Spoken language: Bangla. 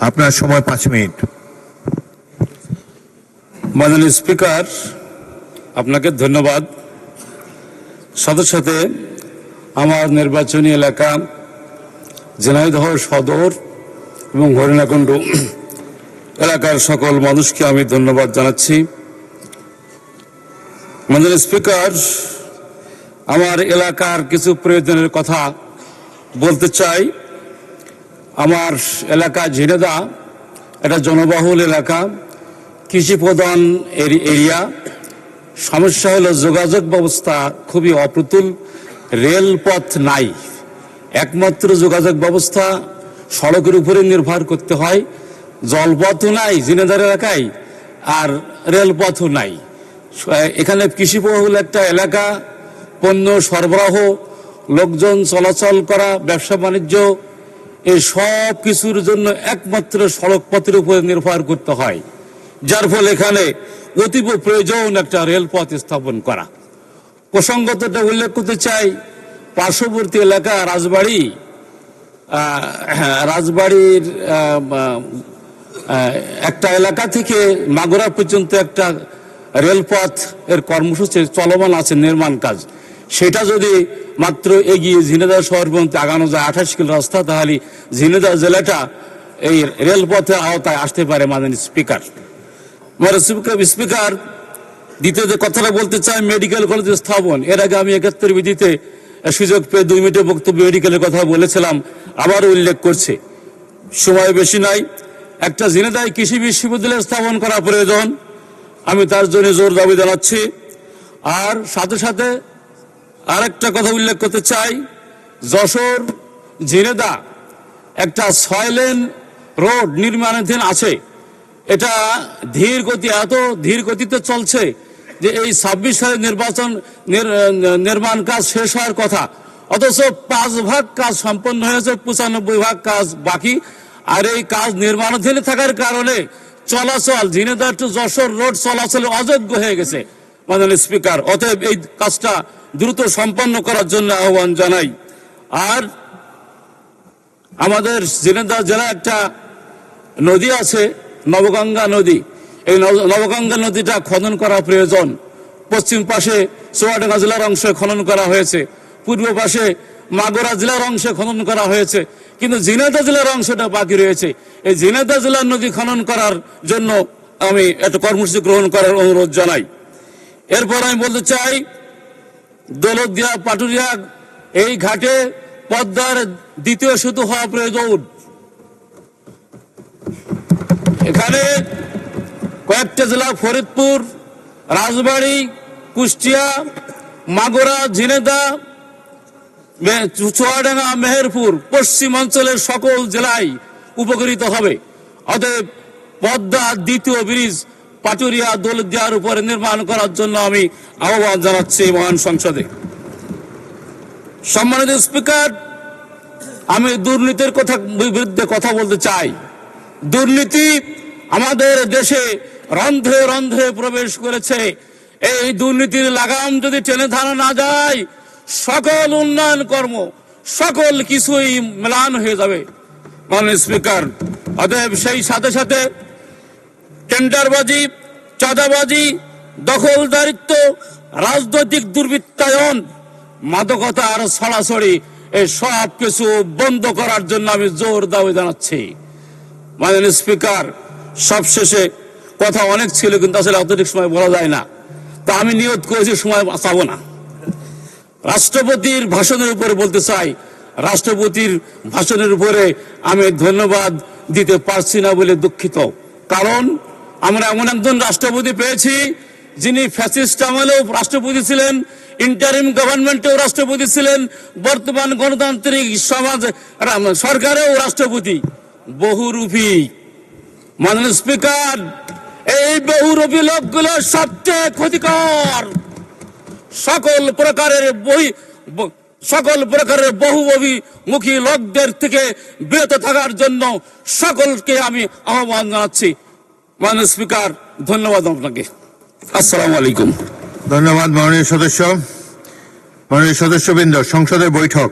আপনার সময় 5 মিনিট। মাননীয় স্পিকার, আপনাকে ধন্যবাদ। সাথে সাথে আমার নির্বাচনী এলাকা ঝিনাইদহ সদর এবং হরিণাকুণ্ড এলাকার সকল মানুষকে আমি ধন্যবাদ জানাচ্ছি। মাননীয় স্পিকার, আমার এলাকার কিছু প্রয়োজনের কথা বলতে চাই। আমার এলাকা ঝিনেদা এটা জনবহুল এলাকা, কৃষি প্রধান এরিয়া। সমস্যা হলো যোগাযোগ ব্যবস্থা খুবই অপ্রতুল, রেলপথ নাই। একমাত্র যোগাযোগ ব্যবস্থা সড়কের উপরে নির্ভর করতে হয়। জলপথও নাই ঝিনেদার এলাকায়, আর রেলপথও নাই। এখানে কৃষিবহুল একটা এলাকা, পণ্য সরবরাহ, লোকজন চলাচল করা, ব্যবসা বাণিজ্য, এই সব কিছুর জন্য একমাত্র সড়ক পথের উপরে নির্ভর করতে হয়, যার ফলে এখানে অতীব প্রয়োজন একটা রেলপথ স্থাপন করা। প্রসঙ্গতটা উল্লেখ করতে চাই, পার্শ্ববর্তী এলাকা রাজবাড়ির একটা এলাকা থেকে মাগুরা পর্যন্ত একটা রেলপথ এর কর্মসূচি চলমান আছে, নির্মাণ কাজ। সেটা যদি মাত্র এগিয়ে ঝিনেদা শহর পর্যন্ত আগানো যায় 28 কিলো রাস্তা, তাহলে ঝিনেদা জেলাটা এই রেলপথের আওতায় আসতে পারে। মাননীয় স্পিকার, স্পিকার, দ্বিতীয় যে কথাটা বলতে চাই, মেডিকেল কলেজ স্থাপন। এর আগে আমি 71 বিধিতে সুযোগ পেয়ে 2 মিনিটের বক্তব্য মেডিকেলের কথা বলেছিলাম, আবার উল্লেখ করছে। সময় বেশি নাই। একটা ঝিনেদায় কৃষি বিশ্ববিদ্যালয় স্থাপন করা প্রয়োজন, আমি তার জন্য জোর দাবি জানাচ্ছি। আর সাথে সাথে আরেকটা কথা উল্লেখ করতে চাই, যশোর ঝিনেদা একটা 6 লেন রোড নির্মাণাধীন আছে। এটা ধীর গতি, এত ধীর গতিতে চলছে যে এই 26 সালের নির্মাণ কাজ শেষ হওয়ার কথা, অথচ 5 ভাগ কাজ সম্পন্ন হয়েছে, 95 ভাগ কাজ বাকি। আর এই কাজ নির্মাণাধীন থাকার কারণে চলাচল ঝিনেদা টু যশোর রোড চলাচলে অযোগ্য হয়ে গেছে। মাননীয় স্পিকার, অতএব এই কাজটা দ্রুত সম্পন্ন করার জন্য আহ্বান জানাই। আর আমাদের ঝিনেদা জেলা একটা নদী আছে, নবগঙ্গা নদী। এই নবগঙ্গা নদীটা খনন করা প্রয়োজন। পশ্চিম পাশে চুয়াডাঙ্গা জেলার অংশে খনন করা হয়েছে, পূর্ব পাশে মাগুরা জেলার অংশে খনন করা হয়েছে, কিন্তু ঝিনেদা জেলার অংশটা বাকি রয়েছে। এই ঝিনেদা জেলার নদী খনন করার জন্য আমি একটা কর্মসূচি গ্রহণ করার অনুরোধ জানাই। এরপর আমি বলতে চাই, দৌলতদিয়া পাটুরিয়া এই ঘাটে পদ্মার দ্বিতীয় সেতু হওয়া প্রয়োজন। এখানে কয়েকটা জেলা, ফরিদপুর, রাজবাড়ী, কুষ্টিয়া, মাগুরা, ঝিনেদা, চুয়াডাঙ্গা, মেহেরপুর, পশ্চিমাঞ্চলের সকল জেলায় উপকৃত হবে। অতএব পদ্মা দ্বিতীয় ব্রিজ পাটুরিয়া দৌলতদিয়ার উপরে নির্মাণ করার জন্য আমি আহ্বান জানাচ্ছি মহান সংসদে। সম্মানিত স্পিকার, আমি দুর্নীতির বিরুদ্ধে কথা বলতে চাই। দুর্নীতি আমাদের দেশে রন্ধ্রে রন্ধ্রে প্রবেশ করেছে। এই দুর্নীতির লাগাম যদি টেনে ধরা না যায়, সকল উন্নয়ন কর্ম, সকল কিছুই ম্লান হয়ে যাবে। মাননীয় স্পিকার, অতএব সেই সাথে সাথে টেন্ডারবাজি, চাঁদাবাজি, দখলদারিত্ব, রাজনৈতিক দুর্বৃত্তায়ন, মাদকতার ছড়াছড়ি, এই সব কিছু বন্ধ করার জন্য আমি জোর দাবি জানাচ্ছি। মাননীয় স্পিকার, সবশেষে কথা অনেক ছিল, কিন্তু আসলে অত্যধিক সময় বলা যায় না, তা আমি নিয়ত করেছি সময় বাঁচাবো না। রাষ্ট্রপতির ভাষণের উপরে বলতে চাই, রাষ্ট্রপতির ভাষণের উপরে আমি ধন্যবাদ দিতে পারছি না বলে দুঃখিত। কারণ আমরা এমন একজন রাষ্ট্রপতি পেয়েছি যিনি ফ্যাসিস্ট আমলেও রাষ্ট্রপতি ছিলেন, ইন্টারিম গভর্নমেন্টেও রাষ্ট্রপতি ছিলেন, বর্তমান গণতান্ত্রিক সমাজ সরকারেও রাষ্ট্রপতি, বহুরূপী। মাননীয় স্পিকার, এই বহুরূপী লোকগুলো সবচেয়ে ক্ষতিকর। সকল প্রকারের বহুমুখী লোকদের থেকে বিরত থাকার জন্য সকলকে আমি আহ্বান জানাচ্ছি। মাননীয় স্পিকার, ধন্যবাদ আপনাকে। আসসালামু আলাইকুম। ধন্যবাদ মাননীয় সদস্যবৃন্দ। সংসদের বৈঠক